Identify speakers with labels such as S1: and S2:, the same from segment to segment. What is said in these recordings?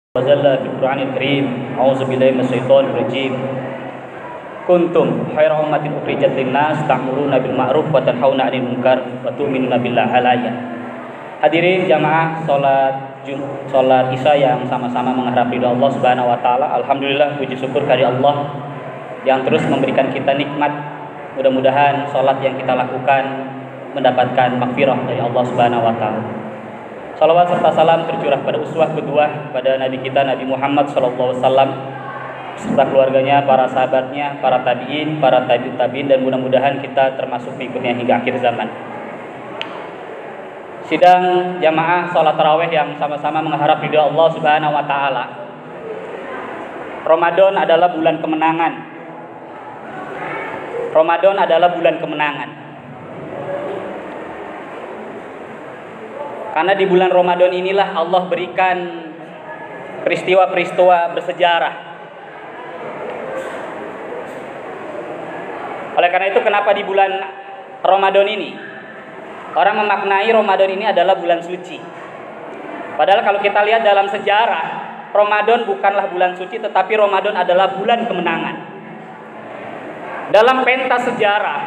S1: وجل في القرآن الكريم أعوذ بالله من الشيطان الرجيم كنتم خير أمة أخرجت للناس تأمرون بالمعروف وتنهون عن المنكر وتؤمنون بالله الآية. Hadirin jamaah salat Isya yang sama-sama mengharap ridha Allah Subhanahu wa taala. Alhamdulillah, puji syukur kehadi Allah yang terus memberikan kita nikmat. Mudah-mudahan salat yang kita lakukan mendapatkan maghfirah dari Allah Subhanahu wa taala. Salawat serta salam tercurah pada uswah kedua pada Nabi kita Nabi Muhammad sallallahu alaihi wasallam serta keluarganya, para sahabatnya, para tabi'in, para tabi'in dan mudah-mudahan kita termasuk pengikutnya hingga akhir zaman. Sidang jamaah salat tarawih yang sama-sama mengharap ridha Allah Subhanahu wa taala. Ramadan adalah bulan kemenangan. Ramadan adalah bulan kemenangan. Karena di bulan Ramadan inilah Allah berikan peristiwa-peristiwa bersejarah. Oleh karena itu kenapa di bulan Ramadan ini orang memaknai Ramadan ini adalah bulan suci. Padahal kalau kita lihat dalam sejarah, Ramadan bukanlah bulan suci, tetapi Ramadan adalah bulan kemenangan. Dalam pentas sejarah,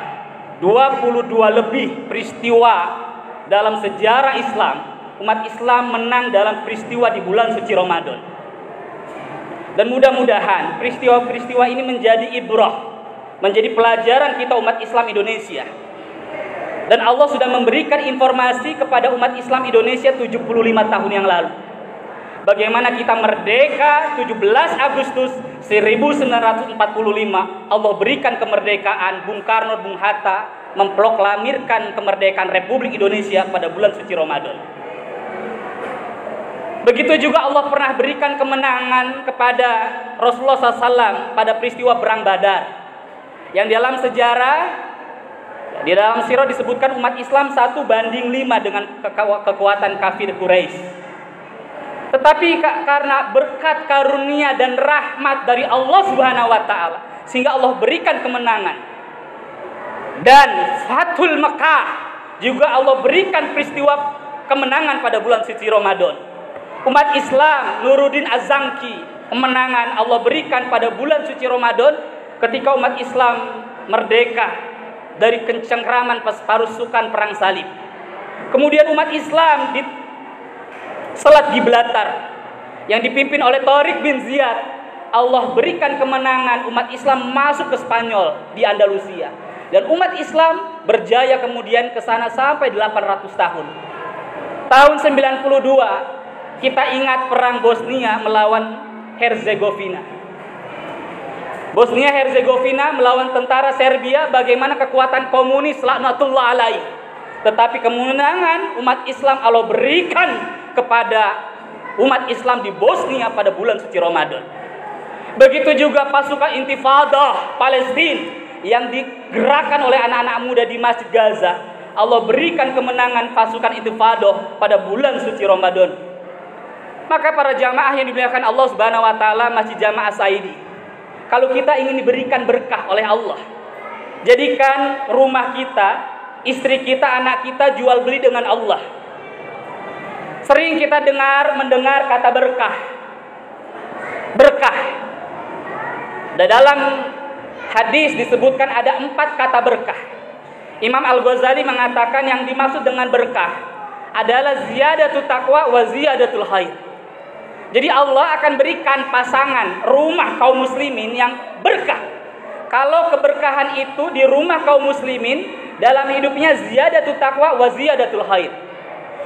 S1: 22 lebih peristiwa dalam sejarah Islam, umat Islam menang dalam peristiwa di bulan suci Ramadan. Dan mudah-mudahan peristiwa-peristiwa ini menjadi ibrah, menjadi pelajaran kita umat Islam Indonesia. Dan Allah sudah memberikan informasi kepada umat Islam Indonesia 75 tahun yang lalu. Bagaimana kita merdeka 17 Agustus 1945. Allah berikan kemerdekaan, Bung Karno, Bung Hatta memproklamirkan kemerdekaan Republik Indonesia pada bulan suci Ramadan. Begitu juga Allah pernah berikan kemenangan kepada Rasulullah SAW pada peristiwa Perang Badar. Yang dalam sejarah, di dalam sirah disebutkan umat Islam 1 banding 5 dengan kekuatan kafir Quraisy. Tetapi karena berkat karunia dan rahmat dari Allah Subhanahu wa taala, sehingga Allah berikan kemenangan. Dan Fathul Mekah juga Allah berikan peristiwa kemenangan pada bulan suci Ramadan. Umat Islam Nuruddin Az-Zanki, kemenangan Allah berikan pada bulan suci Ramadan ketika umat Islam merdeka dari kencengkraman pasukan perang salib. Kemudian umat Islam di Selat Gibraltar yang dipimpin oleh Tariq bin Ziyad, Allah berikan kemenangan, umat Islam masuk ke Spanyol di Andalusia. Dan umat Islam berjaya kemudian ke sana sampai 800 tahun. Tahun 92 kita ingat perang Bosnia melawan Herzegovina. Bosnia Herzegovina melawan tentara Serbia, bagaimana kekuatan komunis laknatullah alaih. Tetapi kemenangan umat Islam Allah berikan kepada umat Islam di Bosnia pada bulan suci Ramadan. Begitu juga pasukan Intifadah Palestina yang digerakkan oleh anak-anak muda di Masjid Gaza. Allah berikan kemenangan pasukan Intifadah pada bulan suci Ramadan. Maka para jamaah yang dimuliakan Allah Subhanahu wa taala, Masjid Jamaah Saidi, kalau kita ingin diberikan berkah oleh Allah, jadikan rumah kita, istri kita, anak kita jual beli dengan Allah. Sering kita mendengar kata berkah. Berkah. Dan dalam hadis disebutkan ada 4 kata berkah. Imam Al-Ghazali mengatakan yang dimaksud dengan berkah adalah ziyadatul taqwa wa ziyadatul khair. Jadi Allah akan berikan pasangan rumah kaum muslimin yang berkah. Kalau keberkahan itu di rumah kaum muslimin, dalam hidupnya ziyadatul taqwa wa ziyadatul khair.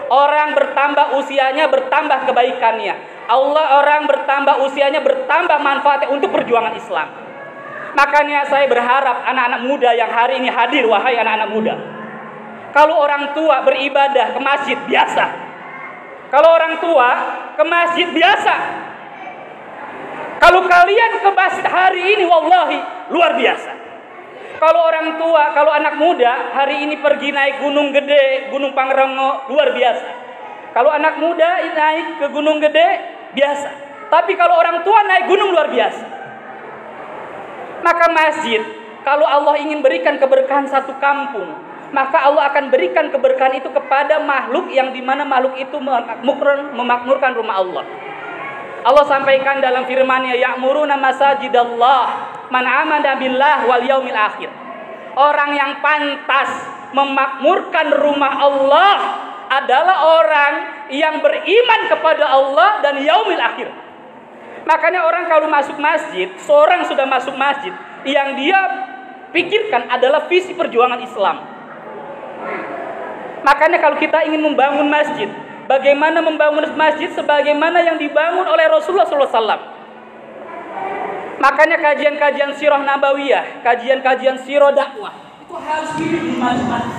S1: Orang bertambah usianya, bertambah kebaikannya. Orang bertambah usianya, bertambah manfaatnya untuk perjuangan Islam. Makanya saya berharap anak-anak muda yang hari ini hadir, wahai anak-anak muda. Kalau orang tua beribadah ke masjid, biasa. Kalau orang tua ke masjid, biasa. Kalau kalian ke masjid hari ini, wallahi, luar biasa. Kalau orang tua, kalau anak muda hari ini pergi naik Gunung Gede, Gunung Pangrango, luar biasa. Kalau anak muda naik ke Gunung Gede, biasa. Tapi kalau orang tua naik gunung, luar biasa. Maka masjid, kalau Allah ingin berikan keberkahan satu kampung, maka Allah akan berikan keberkahan itu kepada makhluk yang dimana makhluk itu memakmurkan rumah Allah. Allah sampaikan dalam firman-Nya, ya'muruna masajidallah man amana billah wal yaumil akhir. Orang yang pantas memakmurkan rumah Allah adalah orang yang beriman kepada Allah dan yaumil akhir. Makanya orang kalau masuk masjid, seorang sudah masuk masjid, yang dia pikirkan adalah visi perjuangan Islam. Makanya kalau kita ingin membangun masjid, bagaimana membangun masjid sebagaimana yang dibangun oleh Rasulullah SAW. Makanya kajian-kajian sirah nabawiyah, kajian-kajian sirah dakwah itu harus hidup di masjid.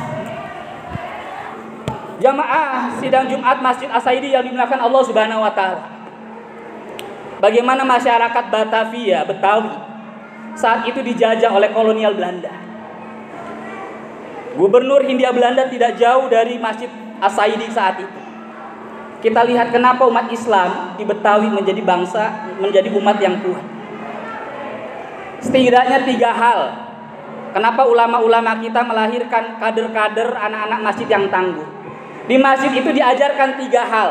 S1: Jamaah sidang Jumat Masjid As-Saidi yang dimuliakan Allah Subhanahu wa taala. Bagaimana masyarakat Batavia, Betawi saat itu dijajah oleh kolonial Belanda. Gubernur Hindia Belanda tidak jauh dari Masjid As-Saidi saat itu. Kita lihat kenapa umat Islam di Betawi menjadi bangsa, menjadi umat yang kuat. Setidaknya 3 hal. Kenapa ulama-ulama kita melahirkan kader-kader anak-anak masjid yang tangguh. Di masjid itu diajarkan 3 hal.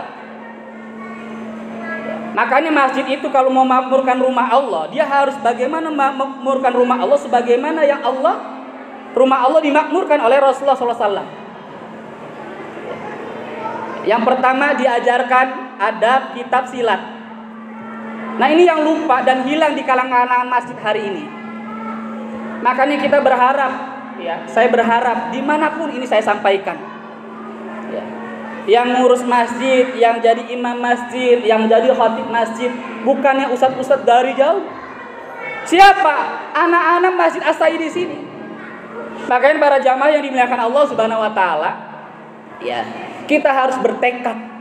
S1: Makanya masjid itu kalau mau memakmurkan rumah Allah, dia harus bagaimana memakmurkan rumah Allah sebagaimana yang rumah Allah dimakmurkan oleh Rasulullah SAW. Yang pertama diajarkan adab kitab silat. Nah ini yang lupa dan hilang di kalangan masjid hari ini. Makanya kita berharap, ya, saya berharap dimanapun ini saya sampaikan, ya, yang ngurus masjid, yang jadi imam masjid, yang jadi khatib masjid, bukannya ustadz-ustadz dari jauh. Siapa? Anak-anak Masjid As-Saidi di sini. Makanya para jamaah yang dimuliakan Allah Subhanahu wa taala, ya, kita harus bertekad.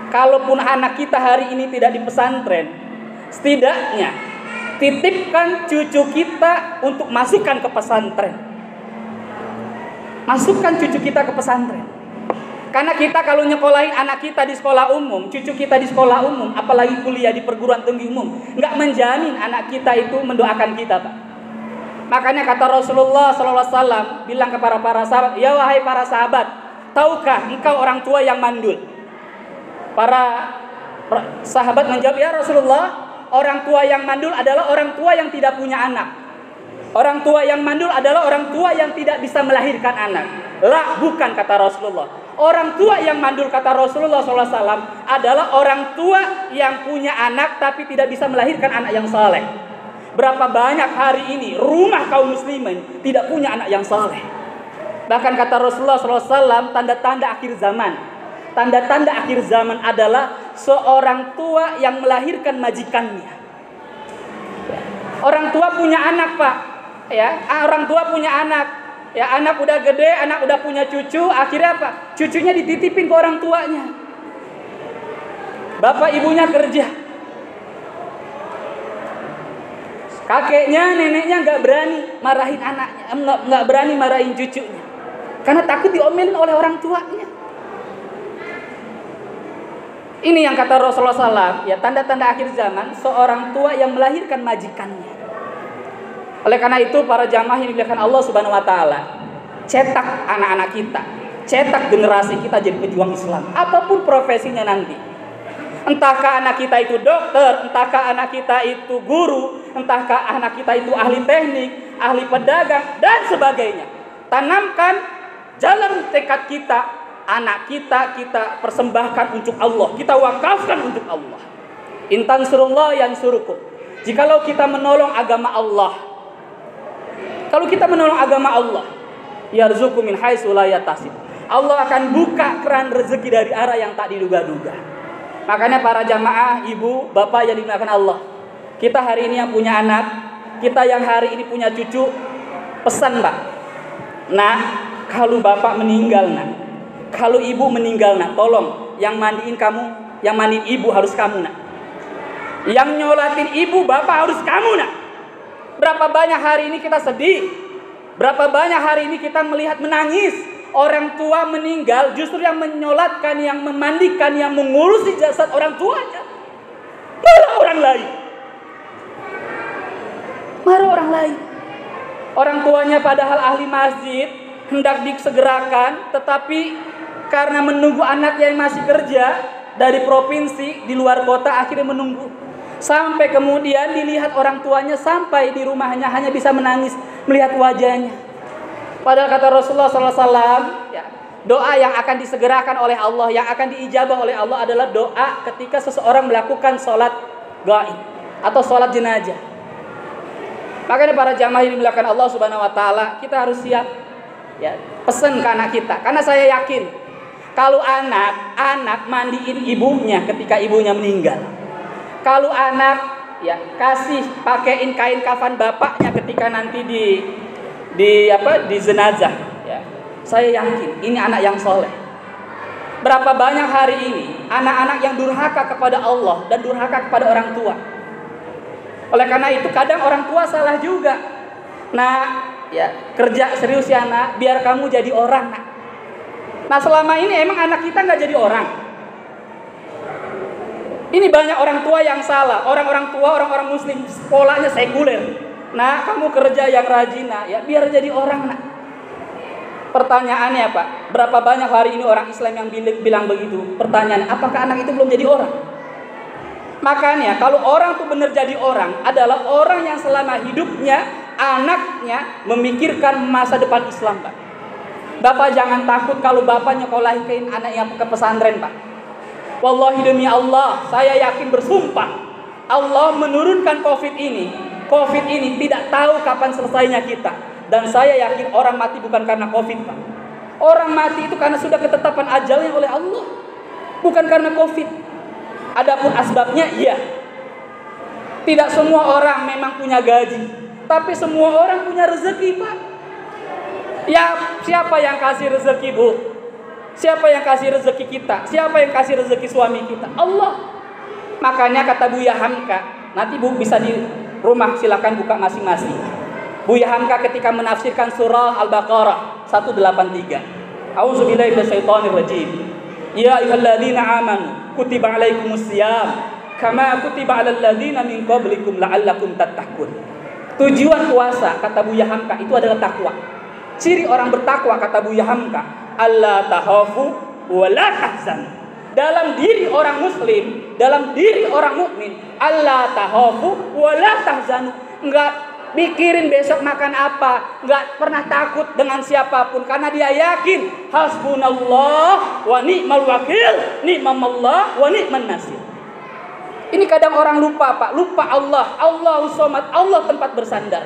S1: Kalaupun anak kita hari ini tidak di pesantren, setidaknya titipkan cucu kita untuk masukkan ke pesantren. Masukkan cucu kita ke pesantren. Karena kita kalau nyekolahin anak kita di sekolah umum, cucu kita di sekolah umum, apalagi kuliah di perguruan tinggi umum, nggak menjamin anak kita itu mendoakan kita, Pak. Makanya kata Rasulullah SAW bilang kepada para sahabat, ya wahai para sahabat, tahukah engkau orang tua yang mandul? Para sahabat menjawab, ya Rasulullah, orang tua yang mandul adalah orang tua yang tidak punya anak. Orang tua yang mandul adalah orang tua yang tidak bisa melahirkan anak. Lah, bukan, kata Rasulullah. Orang tua yang mandul, kata Rasulullah SAW, adalah orang tua yang punya anak tapi tidak bisa melahirkan anak yang saleh. Berapa banyak hari ini rumah kaum muslimin tidak punya anak yang saleh. Bahkan kata Rasulullah SAW, tanda-tanda akhir zaman. Tanda-tanda akhir zaman adalah seorang tua yang melahirkan majikannya. Orang tua punya anak, Pak. Ya, orang tua punya anak. Ya, anak udah gede, anak udah punya cucu, akhirnya apa? Cucunya dititipin ke orang tuanya. Bapak ibunya kerja. Kakeknya, neneknya nggak berani marahin anaknya, nggak berani marahin cucunya, karena takut diomelin oleh orang tuanya. Ini yang kata Rasulullah SAW, ya, tanda-tanda akhir zaman, seorang tua yang melahirkan majikannya. Oleh karena itu para jamaah yang dimuliakan Allah Subhanahu wa taala, cetak anak-anak kita, cetak generasi kita jadi pejuang Islam, apapun profesinya nanti. Entahkah anak kita itu dokter, entahkah anak kita itu guru, entahkah anak kita itu ahli teknik, ahli pedagang dan sebagainya. Tanamkan jalan tekad kita, anak kita persembahkan untuk Allah, kita wakafkan untuk Allah. In tansurullah yansurukum. Jikalau kita menolong agama Allah, kalau kita menolong agama Allah, yarzuqu min haitsu la yahtasib. Allah akan buka keran rezeki dari arah yang tak diduga-duga. Makanya para jamaah, ibu, bapak yang dimuliakan Allah, kita hari ini yang punya anak, kita yang hari ini punya cucu, pesan, Pak. Nah, kalau bapak meninggal, nak, kalau ibu meninggal, nak, tolong yang mandiin kamu, yang mandiin ibu harus kamu, nak. Yang nyolatin ibu, bapak harus kamu, nak. Berapa banyak hari ini kita sedih, berapa banyak hari ini kita melihat menangis. Orang tua meninggal, justru yang menyolatkan, yang memandikan, yang mengurusi jasad orang tuanya malah orang lain. Malah orang lain. Orang tuanya padahal ahli masjid, hendak disegerakan, tetapi karena menunggu anaknya yang masih kerja, dari provinsi di luar kota akhirnya menunggu. Sampai kemudian dilihat orang tuanya, sampai di rumahnya hanya bisa menangis melihat wajahnya. Padahal kata Rasulullah SAW, ya, doa yang akan disegerakan oleh Allah, yang akan diijabah oleh Allah adalah doa ketika seseorang melakukan sholat gaib atau sholat jenazah. Makanya para jamaah yang dimuliakan Allah Subhanahu Wa Taala, kita harus siap, ya, pesan ke anak kita. Karena saya yakin kalau anak mandiin ibunya ketika ibunya meninggal, kalau anak, ya, kasih pakaiin kain kafan bapaknya ketika nanti di jenazah, ya, saya yakin ini anak yang soleh. Berapa banyak hari ini anak-anak yang durhaka kepada Allah dan durhaka kepada orang tua. Oleh karena itu kadang orang tua salah juga. Nah, ya, kerja serius ya nak, biar kamu jadi orang nak. Nah, selama ini emang anak kita nggak jadi orang. Ini banyak orang tua yang salah. Orang-orang tua, orang-orang muslim polanya sekuler. Nah, kamu kerja yang rajin nak, ya biar jadi orang nak. Pertanyaannya Pak, berapa banyak hari ini orang Islam yang bilang begitu? Pertanyaannya, apakah anak itu belum jadi orang? Makanya kalau orang tuh benar jadi orang adalah orang yang selama hidupnya anaknya memikirkan masa depan Islam, Pak. Bapak jangan takut kalau bapak nyekolahin anaknya ke pesantren, Pak. Wallahi demi Allah, saya yakin bersumpah Allah menurunkan COVID ini tidak tahu kapan selesainya kita. Dan saya yakin orang mati bukan karena COVID, Pak. Orang mati itu karena sudah ketetapan ajalnya oleh Allah, bukan karena COVID. Adapun asbabnya, iya, tidak semua orang memang punya gaji, tapi semua orang punya rezeki, Pak. Ya, siapa yang kasih rezeki, Bu? Siapa yang kasih rezeki kita? Siapa yang kasih rezeki suami kita? Allah. Makanya kata Buya Hamka, nanti Bu bisa di rumah silakan buka masing-masing. Buya Hamka ketika menafsirkan surah Al-Baqarah 183. A'udzubillahi minasyaitonirrajim. Ya ayyuhalladzina amanu kutiba alaikumusiyam kama kutiba alal ladzina min qablikum la'allakum tattaqun. Tujuan puasa kata Buya Hamka itu adalah takwa. Ciri orang bertakwa kata Buya Hamka, alla takhafu wa la tahzan. Dalam diri orang muslim, dalam diri orang mukmin, alla takhafu wa la tahzanu. Enggak mikirin besok makan apa, enggak pernah takut dengan siapapun karena dia yakin hasbunallah wa ni'mal wakil, ni'mallah wa ni'man nasir. Ini kadang orang lupa, Pak, lupa Allah, Allahus Somad, Allah tempat bersandar.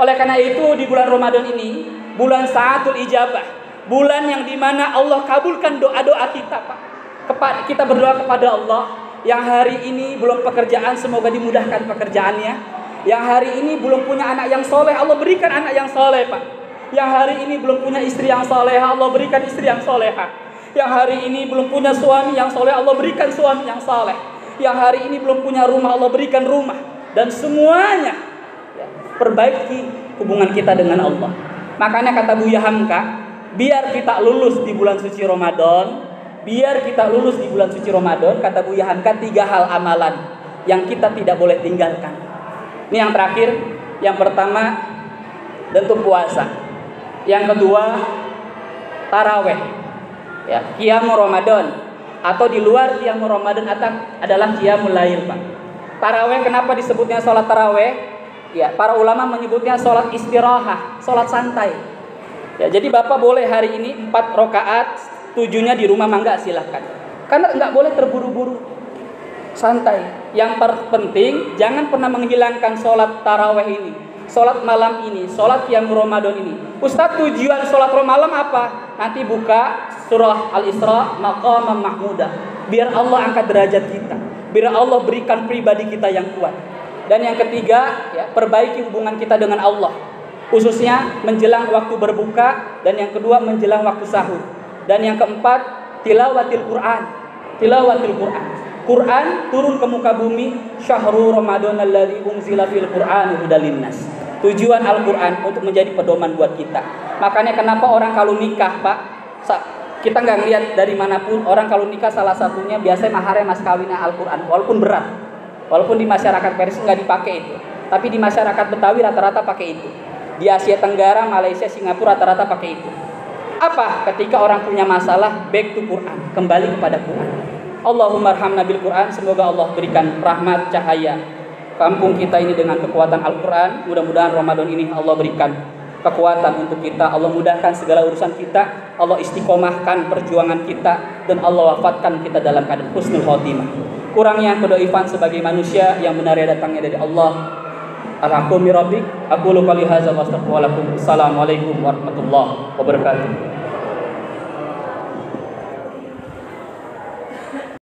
S1: Oleh karena itu di bulan Ramadan ini, bulan Sa'atul Ijabah, bulan yang dimana Allah kabulkan doa-doa kita, Pak. Kita berdoa kepada Allah yang hari ini belum pekerjaan, semoga dimudahkan pekerjaannya. Yang hari ini belum punya anak yang soleh, Allah berikan anak yang soleh, Pak. Yang hari ini belum punya istri yang soleh, Allah berikan istri yang soleha. Yang hari ini belum punya suami yang soleh, Allah berikan suami yang soleh. Yang hari ini belum punya rumah, Allah berikan rumah. Dan semuanya, ya, perbaiki hubungan kita dengan Allah. Makanya kata Buya Hamka, biar kita lulus di bulan suci Ramadan, kata Buya Hamka 3 hal amalan yang kita tidak boleh tinggalkan. Ini yang terakhir. Yang pertama tentu puasa. Yang kedua taraweh, ya, qiyamul Ramadan, atau di luar qiyamul Ramadan adalah qiyamul lail, Pak. Taraweh kenapa disebutnya sholat taraweh? Ya, para ulama menyebutnya sholat istirahah, sholat santai. Ya, jadi Bapak boleh hari ini 4 rakaat, 7-nya di rumah, mangga silahkan. Karena nggak boleh terburu-buru, santai. Yang terpenting jangan pernah menghilangkan sholat taraweh ini, sholat malam ini, sholat qiyamul Ramadan ini. Ustaz, tujuan sholat malam apa? Nanti buka surah Al-Isra, maqaman mahmudah. Biar Allah angkat derajat kita, biar Allah berikan pribadi kita yang kuat. Dan yang ketiga, ya, perbaiki hubungan kita dengan Allah, khususnya menjelang waktu berbuka. Dan yang kedua menjelang waktu sahur. Dan yang keempat tilawatil Quran. Quran turun ke muka bumi, syahrul Ramadan alladzi unzila fil Qur'an hudal linnas. Tujuan Al-Qur'an untuk menjadi pedoman buat kita. Makanya kenapa orang kalau nikah, Pak, kita nggak ngelihat dari manapun, orang kalau nikah salah satunya biasanya maharnya mas kawinnya Al-Qur'an, walaupun berat. Walaupun di masyarakat Persia nggak dipakai itu, tapi di masyarakat Betawi rata-rata pakai itu. Di Asia Tenggara, Malaysia, Singapura rata-rata pakai itu. Apa? Ketika orang punya masalah, back to Quran, kembali kepada Quran. Allahumma arhamna bil Quran. Semoga Allah berikan rahmat cahaya kampung kita ini dengan kekuatan Al-Quran. Mudah-mudahan Ramadan ini Allah berikan kekuatan untuk kita. Allah mudahkan segala urusan kita. Allah istiqomahkan perjuangan kita. Dan Allah wafatkan kita dalam keadaan husnul khotimah. Kurangnya kedoifan sebagai manusia, yang benarnya datangnya dari Allah. Alhamdulillah. Aku lupa lihat. Assalamualaikum warahmatullahi wabarakatuh.